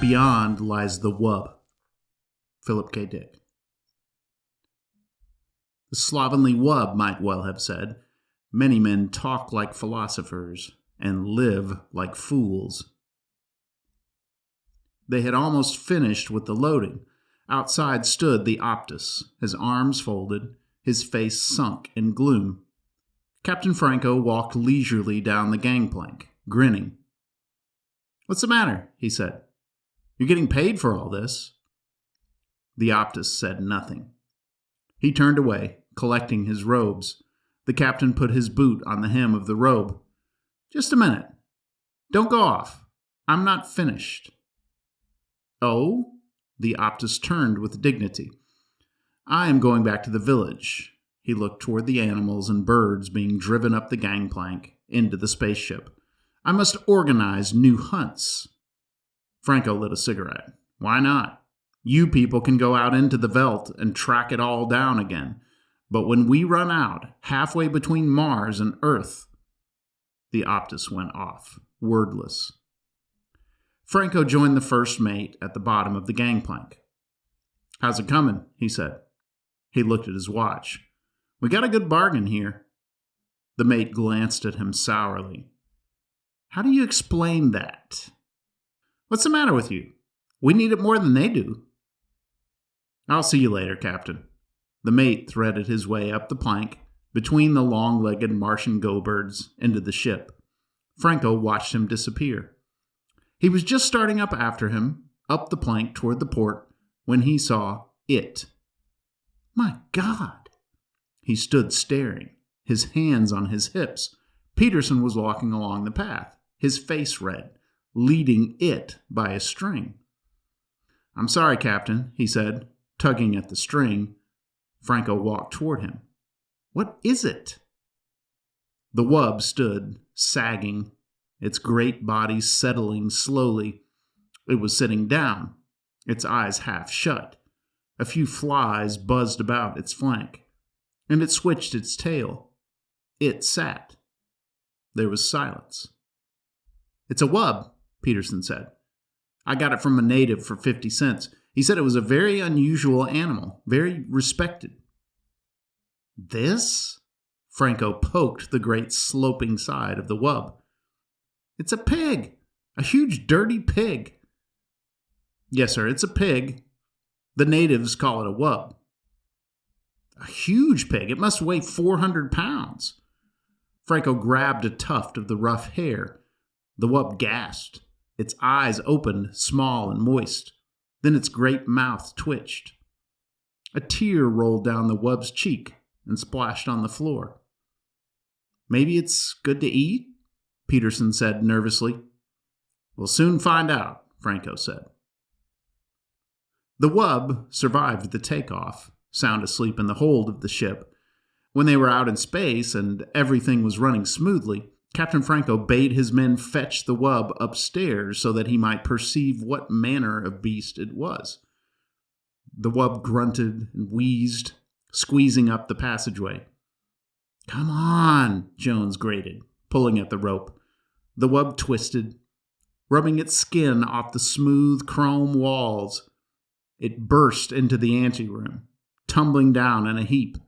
Beyond lies the wub. Philip K. Dick. The slovenly wub might well have said, "Many men talk like philosophers and live like fools." They had almost finished with the loading. Outside stood the Optus, his arms folded, his face sunk in gloom. Captain Franco walked leisurely down the gangplank, grinning. "What's the matter?" he said. "You're getting paid for all this." The Optus said nothing. He turned away, collecting his robes. The captain put his boot on the hem of the robe. "Just a minute. Don't go off. I'm not finished." "Oh?" The Optus turned with dignity. "I am going back to the village." He looked toward the animals and birds being driven up the gangplank into the spaceship. "I must organize new hunts." Franco lit a cigarette. "Why not? You people can go out into the veldt and track it all down again. But when we run out, halfway between Mars and Earth..." The Optus went off, wordless. Franco joined the first mate at the bottom of the gangplank. "How's it coming?" he said. He looked at his watch. "We got a good bargain here." The mate glanced at him sourly. "How do you explain that?" "What's the matter with you? We need it more than they do." "I'll see you later, Captain." The mate threaded his way up the plank, between the long-legged Martian go-birds, into the ship. Franco watched him disappear. He was just starting up after him, up the plank toward the port, when he saw it. My God! He stood staring, his hands on his hips. Peterson was walking along the path, his face red, leading it by a string. "I'm sorry, Captain," he said, tugging at the string. Franco walked toward him. "What is it?" The wub stood, sagging, its great body settling slowly. It was sitting down, its eyes half shut. A few flies buzzed about its flank, and it switched its tail. It sat. There was silence. "It's a wub," Peterson said. "I got it from a native for 50 cents. He said it was a very unusual animal, very respected." "This?" Franco poked the great sloping side of the wub. "It's a pig. A huge, dirty pig." "Yes, sir, it's a pig. The natives call it a wub." "A huge pig. It must weigh 400 pounds. Franco grabbed a tuft of the rough hair. The wub gasped. Its eyes opened, small and moist. Then its great mouth twitched. A tear rolled down the wub's cheek and splashed on the floor. "Maybe it's good to eat?" Peterson said nervously. "We'll soon find out," Franco said. The wub survived the takeoff, sound asleep in the hold of the ship. When they were out in space and everything was running smoothly, Captain Franco bade his men fetch the wub upstairs so that he might perceive what manner of beast it was. The wub grunted and wheezed, squeezing up the passageway. "Come on," Jones grated, pulling at the rope. The wub twisted, rubbing its skin off the smooth chrome walls. It burst into the anteroom, tumbling down in a heap.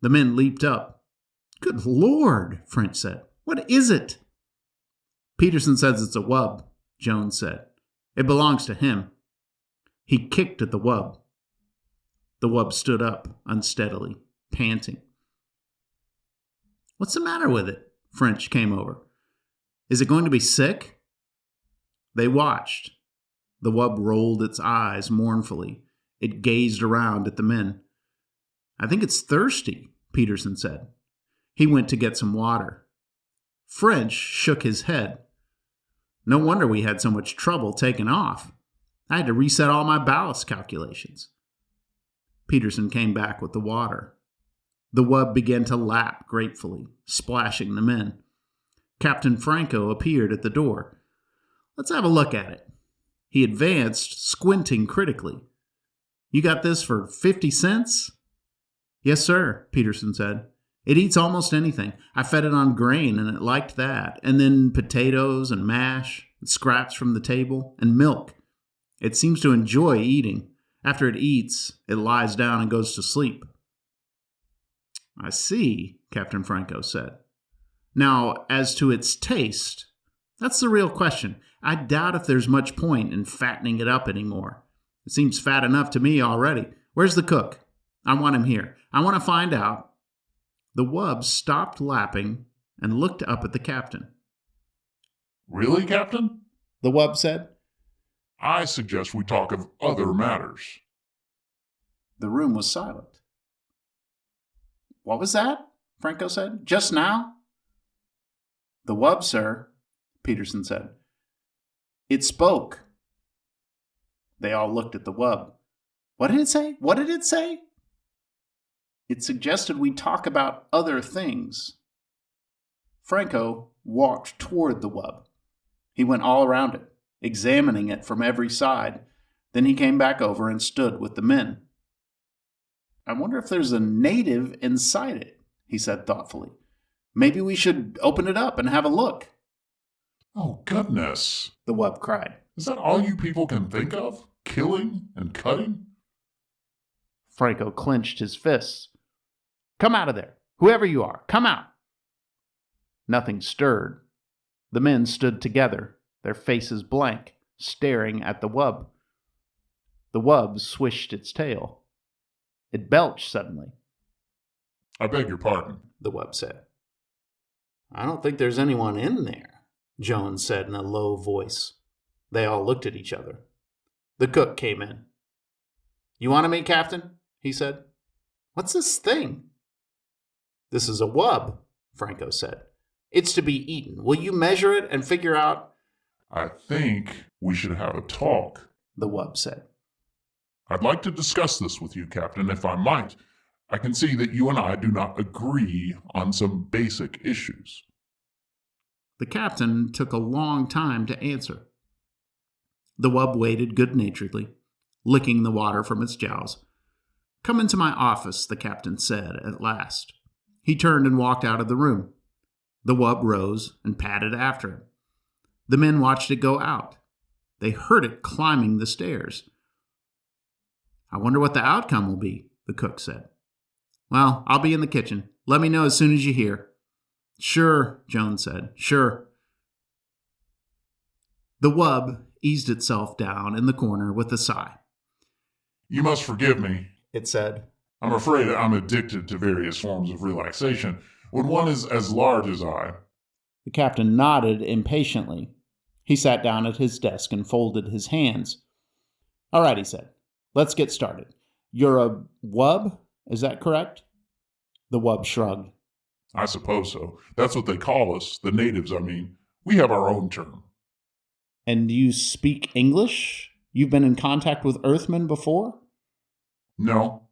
The men leaped up. "Good Lord," French said. "What is it?" "Peterson says it's a wub," Jones said. "It belongs to him." He kicked at the wub. The wub stood up unsteadily, panting. "What's the matter with it?" French came over. "Is it going to be sick?" They watched. The wub rolled its eyes mournfully. It gazed around at the men. "I think it's thirsty," Peterson said. He went to get some water. French shook his head. "No wonder we had so much trouble taking off. I had to reset all my ballast calculations." Peterson came back with the water. The wub began to lap gratefully, splashing the men. Captain Franco appeared at the door. "Let's have a look at it." He advanced, squinting critically. "You got this for 50 cents? "Yes, sir," Peterson said. "It eats almost anything. I fed it on grain, and it liked that. And then potatoes and mash, and scraps from the table, and milk. It seems to enjoy eating. After it eats, it lies down and goes to sleep." "I see," Captain Franco said. "Now, as to its taste, that's the real question. I doubt if there's much point in fattening it up anymore. It seems fat enough to me already. Where's the cook? I want him here. I want to find out." The wub stopped lapping and looked up at the captain. "Really, Captain?" the wub said. "I suggest we talk of other matters." The room was silent. "What was that?" Franco said. "Just now?" "The wub, sir," Peterson said. "It spoke." They all looked at the wub. "What did it say? What did it say?" "It suggested we talk about other things." Franco walked toward the wub. He went all around it, examining it from every side. Then he came back over and stood with the men. "I wonder if there's a native inside it," he said thoughtfully. "Maybe we should open it up and have a look." "Oh, goodness," the wub cried. "Is that all you people can think of? Killing and cutting?" Franco clenched his fists. "Come out of there. Whoever you are, come out." Nothing stirred. The men stood together, their faces blank, staring at the wub. The wub swished its tail. It belched suddenly. "I beg your pardon," the wub said. "I don't think there's anyone in there," Jones said in a low voice. They all looked at each other. The cook came in. "You want to meet, Captain?" he said. "What's this thing?" "This is a wub," Franco said. "It's to be eaten. Will you measure it and figure out—" "I think we should have a talk," the wub said. "I'd like to discuss this with you, Captain, if I might. I can see that you and I do not agree on some basic issues." The captain took a long time to answer. The wub waited good-naturedly, licking the water from its jowls. "Come into my office," the captain said at last. He turned and walked out of the room. The wub rose and padded after him. The men watched it go out. They heard it climbing the stairs. "I wonder what the outcome will be," the cook said. "Well, I'll be in the kitchen. Let me know as soon as you hear." "Sure," Jones said. "Sure." The wub eased itself down in the corner with a sigh. "You must forgive me," it said. "I'm afraid I'm addicted to various forms of relaxation. When one is as large as I—" The captain nodded impatiently. He sat down at his desk and folded his hands. "All right," he said. "Let's get started. You're a wub? Is that correct?" The wub shrugged. "I suppose so. That's what they call us, the natives, I mean. We have our own term." "And you speak English? You've been in contact with Earthmen before?" "No."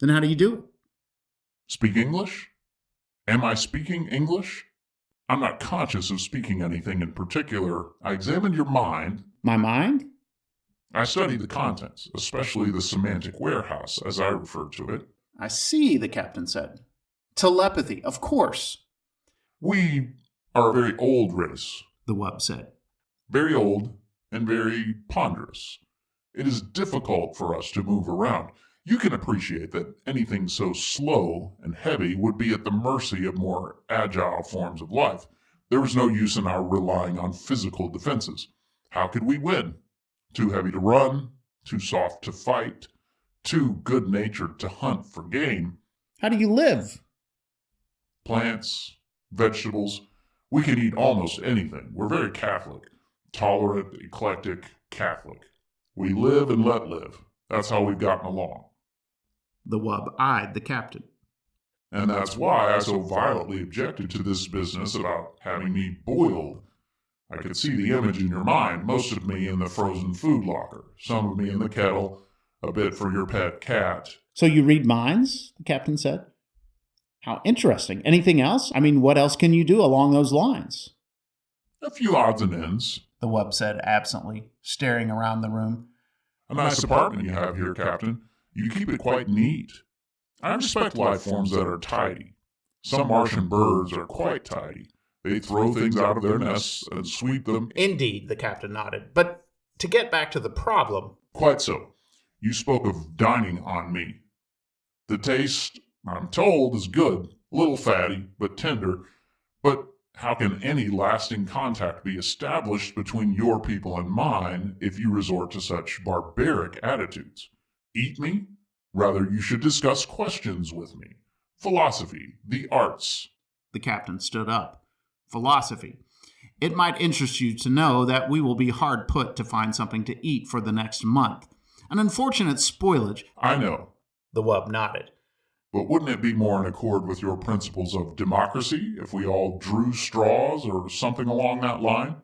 "Then how do you do it?" "Speak English? Am I speaking English? I'm not conscious of speaking anything in particular. I examined your mind." "My mind?" "I studied the contents, especially the semantic warehouse, as I refer to it." "I see," the captain said. "Telepathy, of course." "We are a very old race," the wub said. "Very old and very ponderous. It is difficult for us to move around. You can appreciate that anything so slow and heavy would be at the mercy of more agile forms of life. There was no use in our relying on physical defenses. How could we win? Too heavy to run, too soft to fight, too good-natured to hunt for game." "How do you live?" "Plants, vegetables. We can eat almost anything. We're very Catholic. Tolerant, eclectic, Catholic. We live and let live. That's how we've gotten along." The wub eyed the captain. "And that's why I so violently objected to this business about having me boiled. I could see the image in your mind, most of me in the frozen food locker, some of me in the kettle, a bit for your pet cat." "So you read minds?" the captain said. "How interesting. Anything else? I mean, what else can you do along those lines?" "A few odds and ends," the wub said absently, staring around the room. "A nice apartment you have here, Captain. You keep it quite neat. I respect life forms that are tidy. Some Martian birds are quite tidy. They throw things out of their nests and sweep them." "Indeed," the captain nodded. "But To get back to the problem. Quite so. You spoke of dining on me. The taste, I'm told, is good, a little fatty, but tender. But how can any lasting contact be established between your people and mine if you resort to such barbaric attitudes? Eat me? Rather, you should discuss questions with me. Philosophy, the arts. The captain stood up. Philosophy. It might interest you to know that we will be hard put to find something to eat for the next month. An unfortunate spoilage. I know. The wub nodded. But wouldn't it be more in accord with your principles of democracy if we all drew straws or something along that line?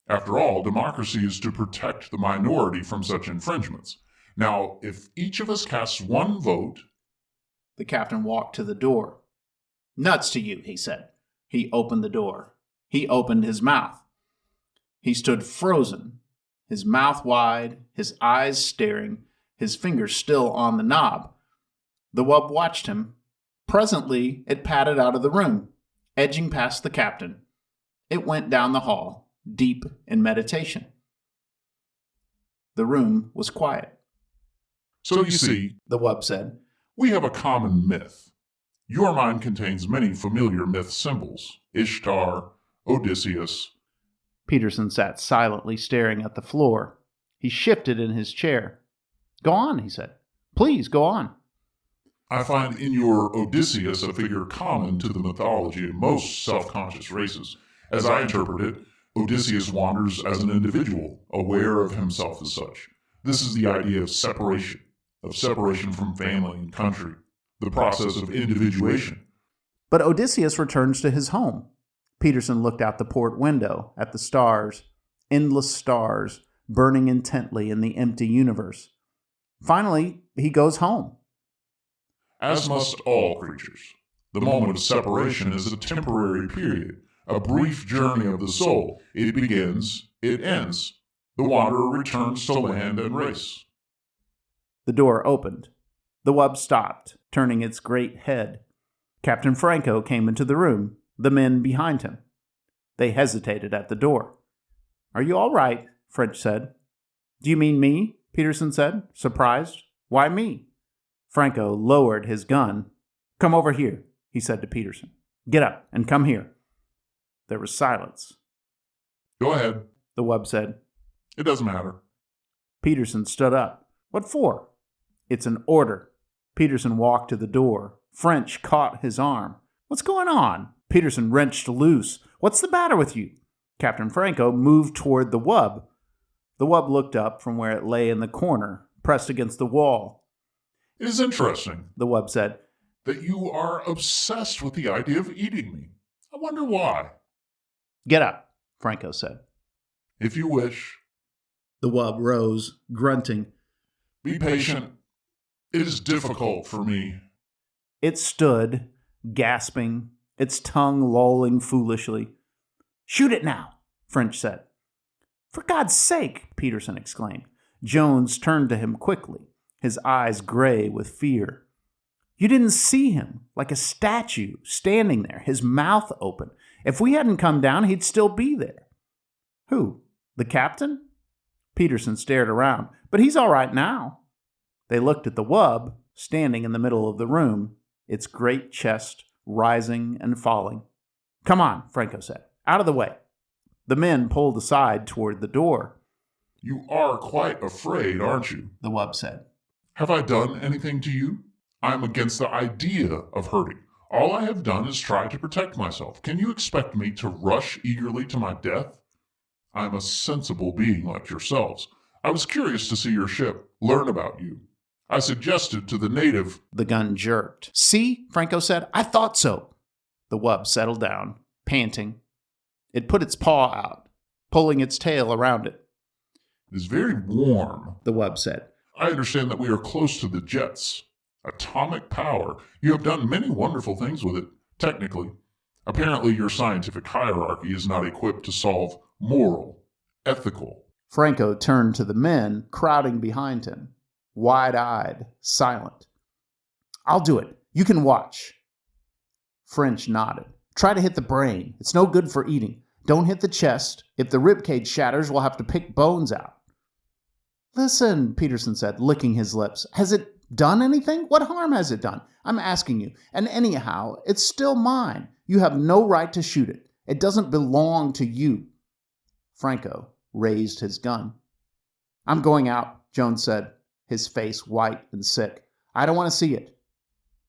After all, democracy is to protect the minority from such infringements. Now, if each of us casts one vote... The captain walked to the door. Nuts to you, he said. He opened the door. He opened his mouth. He stood frozen, his mouth wide, his eyes staring, his fingers still on the knob. The wub watched him. Presently, it padded out of the room, edging past the captain. It went down the hall, deep in meditation. The room was quiet. So you see, the wub said, we have a common myth. Your mind contains many familiar myth symbols. Ishtar, Odysseus. Peterson sat silently staring at the floor. He shifted in his chair. Go on, he said. Please, go on. I find in your Odysseus a figure common to the mythology of most self-conscious races. As I interpret it, Odysseus wanders as an individual, aware of himself as such. This is the idea of separation from family and country, the process of individuation. But Odysseus returns to his home. Peterson looked out the port window at the stars, endless stars, burning intently in the empty universe. Finally, he goes home. As must all creatures. The moment of separation is a temporary period, a brief journey of the soul. It begins, it ends. The wanderer returns to land and race. The door opened. The wub stopped, turning its great head. Captain Franco came into the room, the men behind him. They hesitated at the door. Are you all right? French said. Do you mean me? Peterson said, surprised. Why me? Franco lowered his gun. Come over here, he said to Peterson. Get up and come here. There was silence. Go ahead, the wub said. It doesn't matter. Peterson stood up. What for? It's an order. Peterson walked to the door. French caught his arm. What's going on? Peterson wrenched loose. What's the matter with you? Captain Franco moved toward the wub. The wub looked up from where it lay in the corner, pressed against the wall. It is interesting, the wub said, that you are obsessed with the idea of eating me. I wonder why. Get up, Franco said. If you wish. The wub rose, grunting. Be patient. It is difficult for me. It stood, gasping, its tongue lolling foolishly. Shoot it now, French said. For God's sake, Peterson exclaimed. Jones turned to him quickly, his eyes gray with fear. You didn't see him, like a statue, standing there, his mouth open. If we hadn't come down, he'd still be there. Who? The captain? Peterson stared around. But he's all right now. They looked at the wub, standing in the middle of the room, its great chest rising and falling. Come on, Franco said. Out of the way. The men pulled aside toward the door. You are quite afraid, aren't you? The wub said. Have I done anything to you? I am against the idea of hurting. All I have done is try to protect myself. Can you expect me to rush eagerly to my death? I am a sensible being like yourselves. I was curious to see your ship, learn about you. I suggested to the native... The gun jerked. See, Franco said, I thought so. The wub settled down, panting. It put its paw out, pulling its tail around it. It is very warm, the wub said. I understand that we are close to the jets. Atomic power. You have done many wonderful things with it, technically. Apparently your scientific hierarchy is not equipped to solve moral, ethical. Franco turned to the men crowding behind him, wide-eyed, silent. I'll do it. You can watch. French nodded. Try to hit the brain. It's no good for eating. Don't hit the chest. If the ribcage shatters, we'll have to pick bones out. Listen, Peterson said, licking his lips. Has it done anything? What harm has it done? I'm asking you. And anyhow, it's still mine. You have no right to shoot it. It doesn't belong to you. Franco raised his gun. I'm going out, Jones said, his face white and sick. I don't want to see it.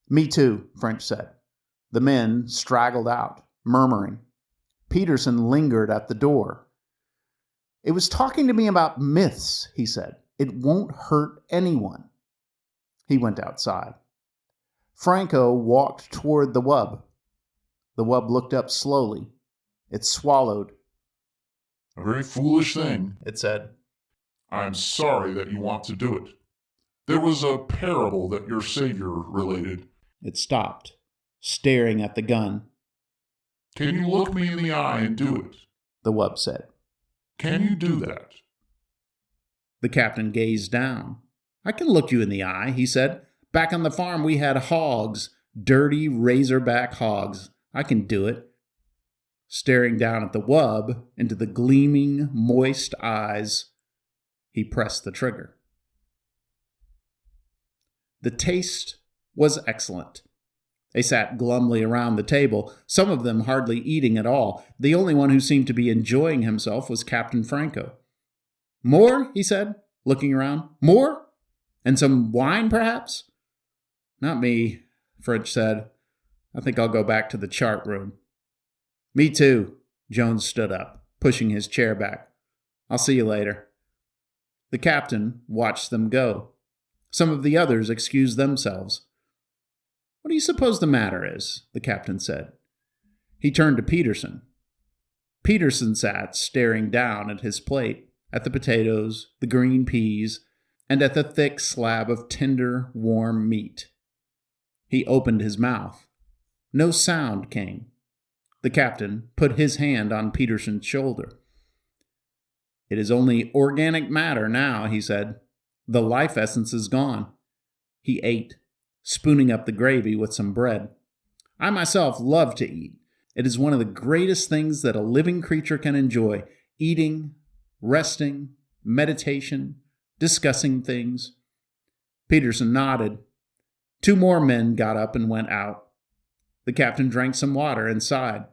Me too, French said. The men straggled out, murmuring. Peterson lingered at the door. It was talking to me about myths, he said. It won't hurt anyone. He went outside. Franco walked toward the wub. The wub looked up slowly. It swallowed. A very foolish thing, it said. I'm sorry that you want to do it. There was a parable that your savior related. It stopped, staring at the gun. Can you look me in the eye and do it? The wub said. Can you do that? The captain gazed down. I can look you in the eye, he said. Back on the farm we had hogs, dirty razorback hogs. I can do it. Staring down at the wub, into the gleaming, moist eyes, he pressed the trigger. The taste was excellent. They sat glumly around the table, some of them hardly eating at all. The only one who seemed to be enjoying himself was Captain Franco. More, he said, looking around. More? And some wine, perhaps? Not me, French said. I think I'll go back to the chart room. Me too, Jones stood up, pushing his chair back. I'll see you later. The captain watched them go. Some of the others excused themselves. What do you suppose the matter is? The captain said. He turned to Peterson. Peterson sat staring down at his plate, at the potatoes, the green peas, and at the thick slab of tender, warm meat. He opened his mouth. No sound came. The captain put his hand on Peterson's shoulder. It is only organic matter now, he said. The life essence is gone. He ate, spooning up the gravy with some bread. I myself love to eat. It is one of the greatest things that a living creature can enjoy. Eating, resting, meditation, discussing things. Peterson nodded. 2 more men got up and went out. The captain drank some water and sighed.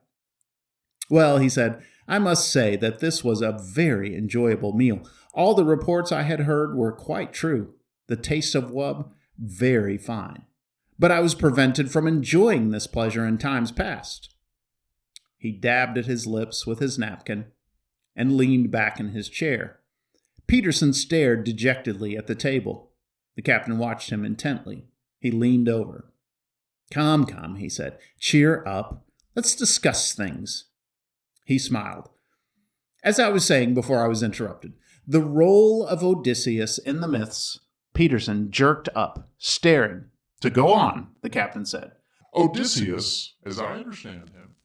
Well, he said, I must say that this was a very enjoyable meal. All the reports I had heard were quite true. The taste of wub, very fine. But I was prevented from enjoying this pleasure in times past. He dabbed at his lips with his napkin and leaned back in his chair. Peterson stared dejectedly at the table. The captain watched him intently. He leaned over. Come, he said. Cheer up. Let's discuss things. He smiled. As I was saying before I was interrupted, the role of Odysseus in the myths. Peterson jerked up, staring. To go on, the captain said. Odysseus, as I understand him,